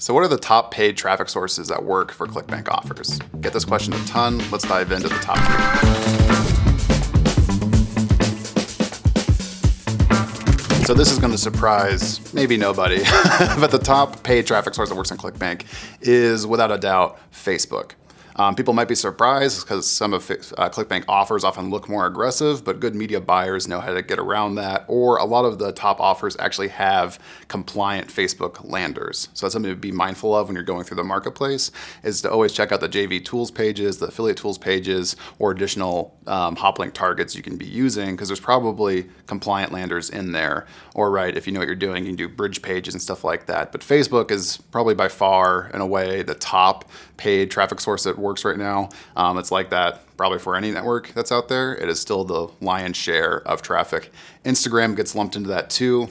So what are the top paid traffic sources that work for ClickBank offers? Get this question a ton. Let's dive into the top 3. So this is going to surprise maybe nobody, but the top paid traffic source that works on ClickBank is without a doubt Facebook. People might be surprised because some of ClickBank offers often look more aggressive, but good media buyers know how to get around that, or a lot of the top offers actually have compliant Facebook landers. So that's something to be mindful of when you're going through the marketplace, is to always check out the JV tools pages, the affiliate tools pages, or additional hop link targets you can be using, because there's probably compliant landers in there. Or if you know what you're doing, you can do bridge pages and stuff like that. But Facebook is probably by far, in a way, the top paid traffic source that works right now. It's like that probably for any network that's out there. It is still the lion's share of traffic. Instagram gets lumped into that too.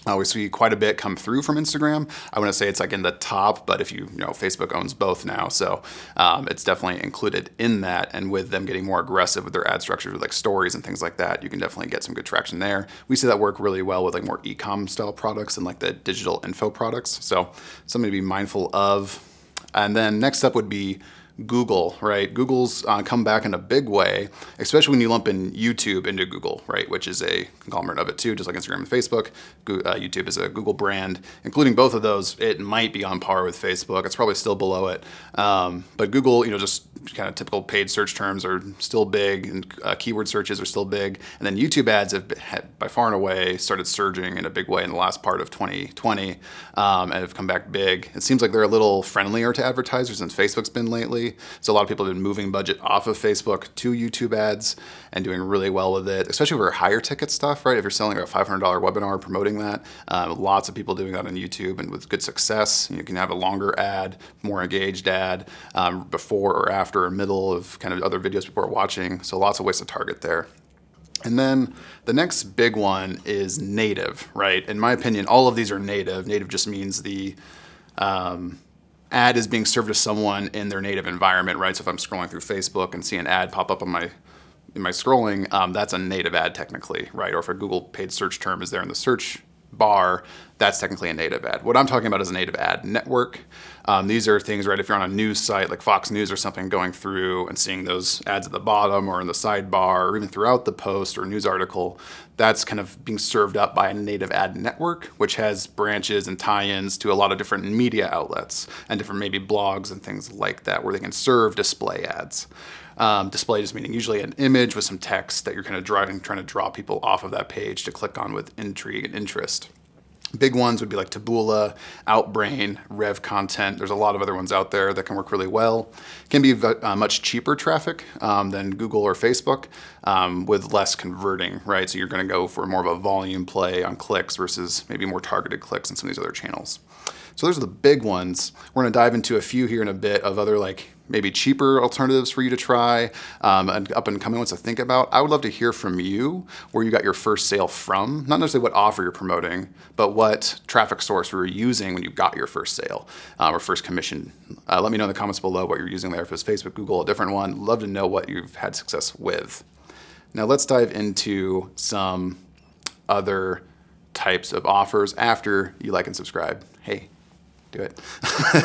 We see quite a bit come through from Instagram. I want to say it's like in the top, but if you know, Facebook owns both now, so it's definitely included in that. And with them getting more aggressive with their ad structures, with like stories and things like that, you can definitely get some good traction there. We see that work really well with like more e-com style products and like the digital info products. So something to be mindful of. And then next up would be Google, right? Google's come back in a big way, especially when you lump in YouTube into Google, right? Which is a conglomerate of it too, just like Instagram and Facebook. YouTube is a Google brand. Including both of those, it might be on par with Facebook. It's probably still below it. But Google, just kind of typical paid search terms are still big, and keyword searches are still big. And then YouTube ads have by far and away started surging in a big way in the last part of 2020 and have come back big. It seems like they're a little friendlier to advertisers than Facebook's been lately. So a lot of people have been moving budget off of Facebook to YouTube ads and doing really well with it, especially for higher ticket stuff, right? If you're selling a $500 webinar, promoting that, lots of people doing that on YouTube and with good success. You can have a longer ad, more engaged ad, before or after or middle of kind of other videos people are watching. So lots of ways to target there. And then the next big one is native, right? In my opinion, all of these are native. Native just means the ad is being served to someone in their native environment, right? So if I'm scrolling through Facebook and see an ad pop up on in my scrolling, that's a native ad technically, right? Or if a Google paid search term is there in the search bar, that's technically a native ad. What I'm talking about is a native ad network. These are things, right, if you're on a news site like Fox News or something, going through and seeing those ads at the bottom or in the sidebar or even throughout the post or news article, that's kind of being served up by a native ad network, which has branches and tie-ins to a lot of different media outlets and different maybe blogs and things like that, where they can serve display ads. Display just meaning usually an image with some text that you're kind of trying to draw people off of that page to click on with intrigue and interest. Big ones would be like Taboola, Outbrain, Rev Content. There's a lot of other ones out there that can work really well. Can be much cheaper traffic than Google or Facebook, with less converting, right? So you're going to go for more of a volume play on clicks versus maybe more targeted clicks in some of these other channels. So those are the big ones. We're going to dive into a few here in a bit of other like maybe cheaper alternatives for you to try, and up and coming ones to think about. I would love to hear from you where you got your first sale from, not necessarily what offer you're promoting, but what traffic source you were using when you got your first sale or first commission. Let me know in the comments below what you're using there. If it's Facebook, Google, a different one. Love to know what you've had success with. Now let's dive into some other types of offers after you like and subscribe. Hey, do it.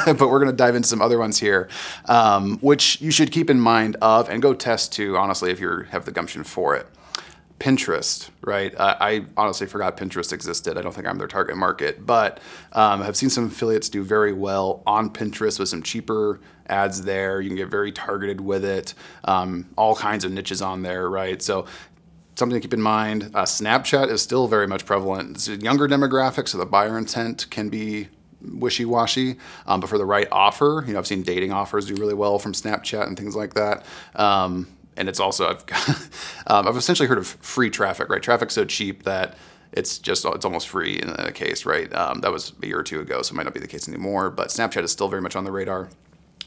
But we're going to dive into some other ones here, which you should keep in mind of and go test too, honestly, if you have the gumption for it. Pinterest, right? I honestly forgot Pinterest existed. I don't think I'm their target market, but I've seen some affiliates do very well on Pinterest with some cheaper ads there. You can get very targeted with it. All kinds of niches on there, right? So something to keep in mind. Snapchat is still very much prevalent. It's a younger demographic, so the buyer intent can be wishy-washy, but for the right offer, I've seen dating offers do really well from Snapchat and things like that. And it's also, I've essentially heard of free traffic, right? Traffic's so cheap that it's almost free in a case, right? That was a year or two ago, so it might not be the case anymore, but Snapchat is still very much on the radar.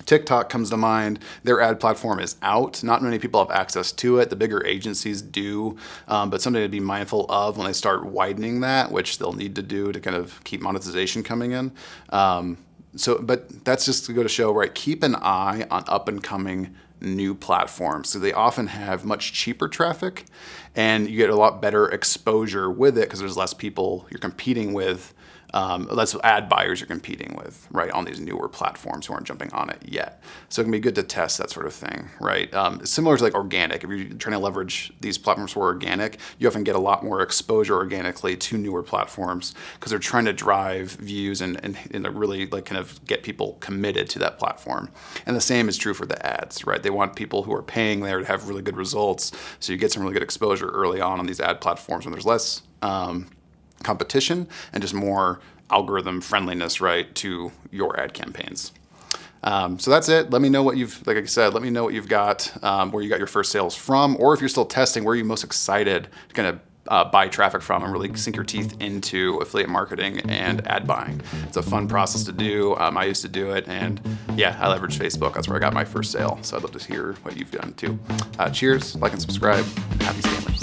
TikTok comes to mind. Their ad platform is out. Not many people have access to it. The bigger agencies do, but something to be mindful of when they start widening that, which they'll need to do to kind of keep monetization coming in. But that's just to go to show, right? Keep an eye on up and coming new platforms. So they often have much cheaper traffic and you get a lot better exposure with it because there's less people you're competing with that's ad buyers you're competing with, right, on these newer platforms who aren't jumping on it yet. So it can be good to test that sort of thing, right? Similar to like organic. If you're trying to leverage these platforms for organic, you often get a lot more exposure organically to newer platforms because they're trying to drive views and really like kind of get people committed to that platform. And the same is true for the ads, right? They want people who are paying there to have really good results. So you get some really good exposure early on these ad platforms when there's less competition and just more algorithm friendliness, right, to your ad campaigns. So that's it. Let me know what you've, like I said, let me know what you've got, where you got your first sales from, or if you're still testing, where are you most excited to kind of buy traffic from and really sink your teeth into affiliate marketing and ad buying. It's a fun process to do. I used to do it, and yeah, I leveraged Facebook. That's where I got my first sale. So I'd love to hear what you've done too. Cheers, like and subscribe. Happy scaling.